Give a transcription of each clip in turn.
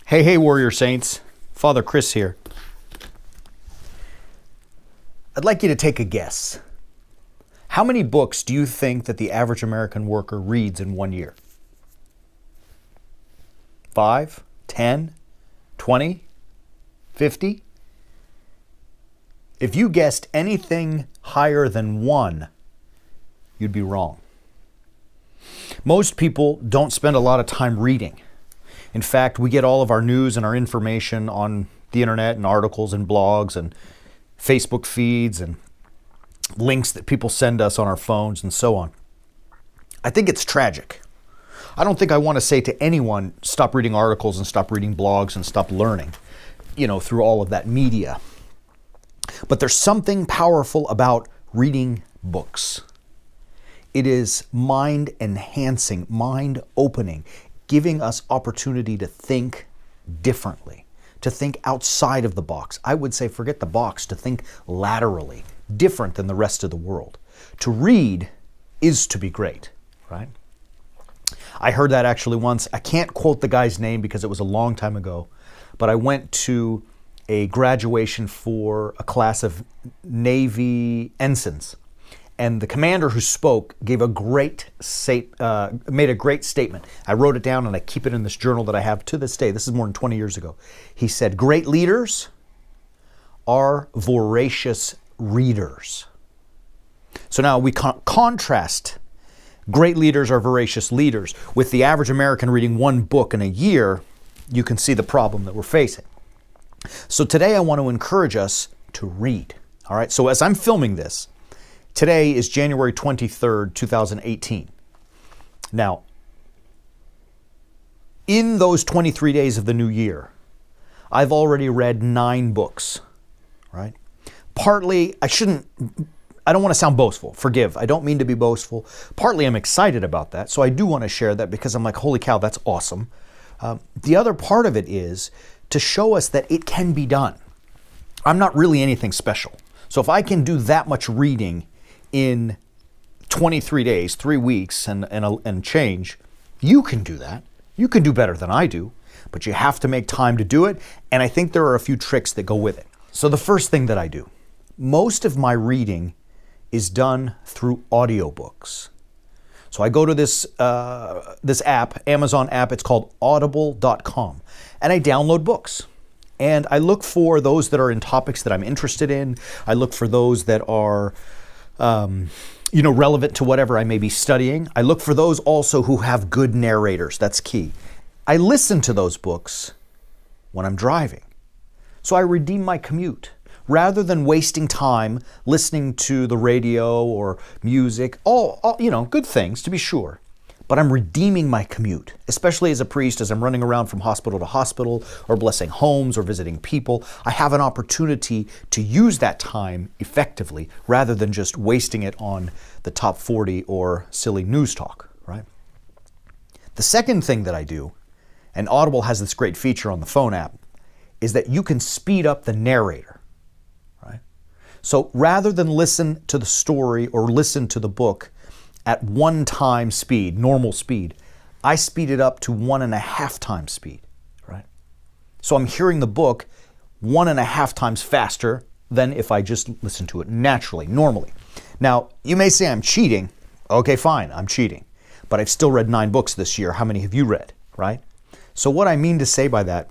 Hey, Warrior Saints. Father Chris here. I'd like you to take a guess. How many books do you think that the average American worker reads in 1 year? 5, 10, 20, 50? If you guessed anything higher than 1, you'd be wrong. Most people don't spend a lot of time reading. In fact, we get all of our news and our information on the internet and articles and blogs and Facebook feeds and links that people send us on our phones and so on. I think it's tragic. I don't think I want to say to anyone, stop reading articles and stop reading blogs and stop learning, through all of that media. But there's something powerful about reading books. It is mind-enhancing, mind-opening, giving us opportunity to think differently, to think outside of the box. I would say forget the box, to think laterally, different than the rest of the world. To read is to be great, right? I heard that actually once. I can't quote the guy's name because it was a long time ago, but I went to a graduation for a class of Navy ensigns. And the commander who spoke gave made a great statement. I wrote it down and I keep it in this journal that I have to this day. This is more than 20 years ago. He said, great leaders are voracious readers. So now we contrast great leaders are voracious leaders with the average American reading 1 book in a year. You can see the problem that we're facing. So today I want to encourage us to read. All right. So as I'm filming this, today is January 23rd, 2018. Now, in those 23 days of the new year, I've already read 9 books, right? Partly, I don't want to sound boastful. Forgive, I don't mean to be boastful. Partly I'm excited about that, so I do want to share that because I'm like, holy cow, that's awesome. The other part of it is to show us that it can be done. I'm not really anything special. So if I can do that much reading in 23 days, 3 weeks and change, you can do that. You can do better than I do, but you have to make time to do it. And I think there are a few tricks that go with it. So the first thing that I do, most of my reading is done through audiobooks. So I go to this app, Amazon app, it's called audible.com, and I download books. And I look for those that are in topics that I'm interested in. I look for those that are relevant to whatever I may be studying. I look for those also who have good narrators. That's key. I listen to those books when I'm driving. So I redeem my commute. Rather than wasting time listening to the radio or music, all good things to be sure. But I'm redeeming my commute, especially as a priest, as I'm running around from hospital to hospital or blessing homes or visiting people. I have an opportunity to use that time effectively rather than just wasting it on the top 40 or silly news talk, right? The second thing that I do, and Audible has this great feature on the phone app, is that you can speed up the narrator, right? So rather than listen to the story or listen to the book at 1 time speed, normal speed, I speed it up to 1.5 times speed, right? So I'm hearing the book 1.5 times faster than if I just listen to it naturally, normally. Now, you may say I'm cheating. Okay, fine, I'm cheating. But I've still read 9 books this year. How many have you read, right? So what I mean to say by that,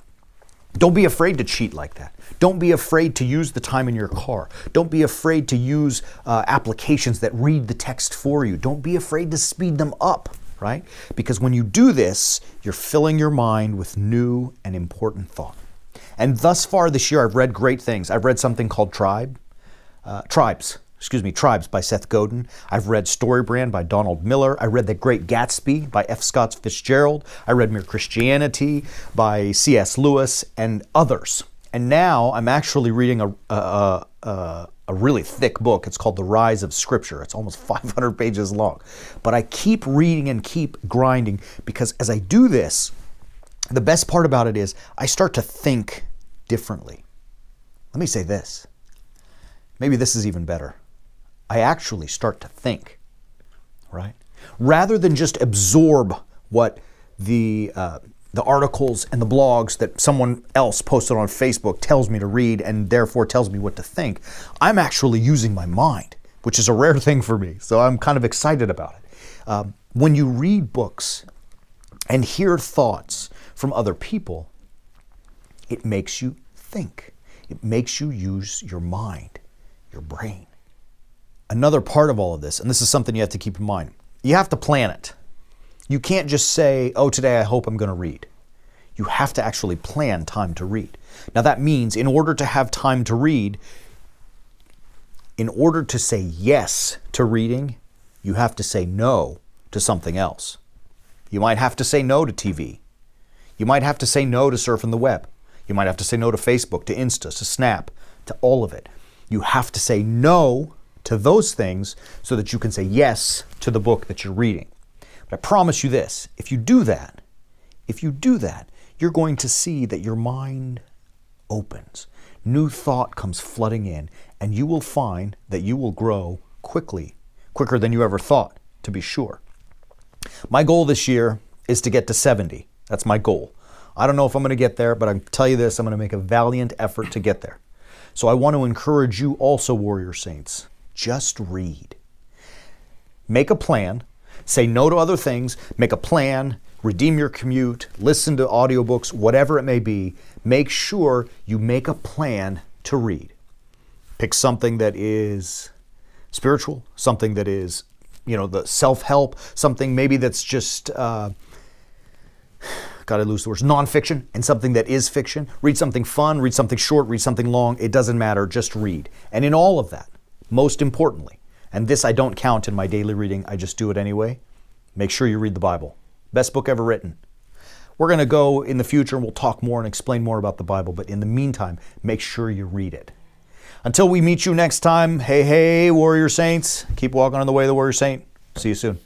don't be afraid to cheat like that. Don't be afraid to use the time in your car. Don't be afraid to use applications that read the text for you. Don't be afraid to speed them up, right? Because when you do this, you're filling your mind with new and important thought. And thus far this year, I've read great things. I've read something called Tribes by Seth Godin. I've read Storybrand by Donald Miller. I read The Great Gatsby by F. Scott Fitzgerald. I read Mere Christianity by C.S. Lewis and others. And now I'm actually reading a really thick book. It's called The Rise of Scripture. It's almost 500 pages long. But I keep reading and keep grinding because as I do this, the best part about it is I start to think differently. Let me say this. Maybe this is even better. I actually start to think, right? Rather than just absorb what the the articles and the blogs that someone else posted on Facebook tells me to read and therefore tells me what to think. I'm actually using my mind, which is a rare thing for me. So I'm kind of excited about it. When you read books and hear thoughts from other people, it makes you think. It makes you use your mind, your brain. Another part of all of this, and this is something you have to keep in mind, you have to plan it. You can't just say, oh, today I hope I'm going to read. You have to actually plan time to read. Now that means in order to have time to read, in order to say yes to reading, you have to say no to something else. You might have to say no to TV. You might have to say no to surfing the web. You might have to say no to Facebook, to Insta, to Snap, to all of it. You have to say no to those things so that you can say yes to the book that you're reading. But I promise you this, if you do that, you're going to see that your mind opens. New thought comes flooding in, and you will find that you will grow quicker than you ever thought, to be sure. My goal this year is to get to 70. That's my goal. I don't know if I'm going to get there, but I can tell you this, I'm going to make a valiant effort to get there. So I want to encourage you also, Warrior Saints, just read. Make a plan. Say no to other things, make a plan, redeem your commute, listen to audiobooks, whatever it may be. Make sure you make a plan to read. Pick something that is spiritual, something that is, the self-help, something maybe that's just, nonfiction, and something that is fiction. Read something fun, read something short, read something long. It doesn't matter, just read. And in all of that, most importantly, and this I don't count in my daily reading, I just do it anyway, make sure you read the Bible. Best book ever written. We're going to go in the future and we'll talk more and explain more about the Bible, but in the meantime, make sure you read it. Until we meet you next time, hey, Warrior Saints, keep walking on the way of the Warrior Saint. See you soon.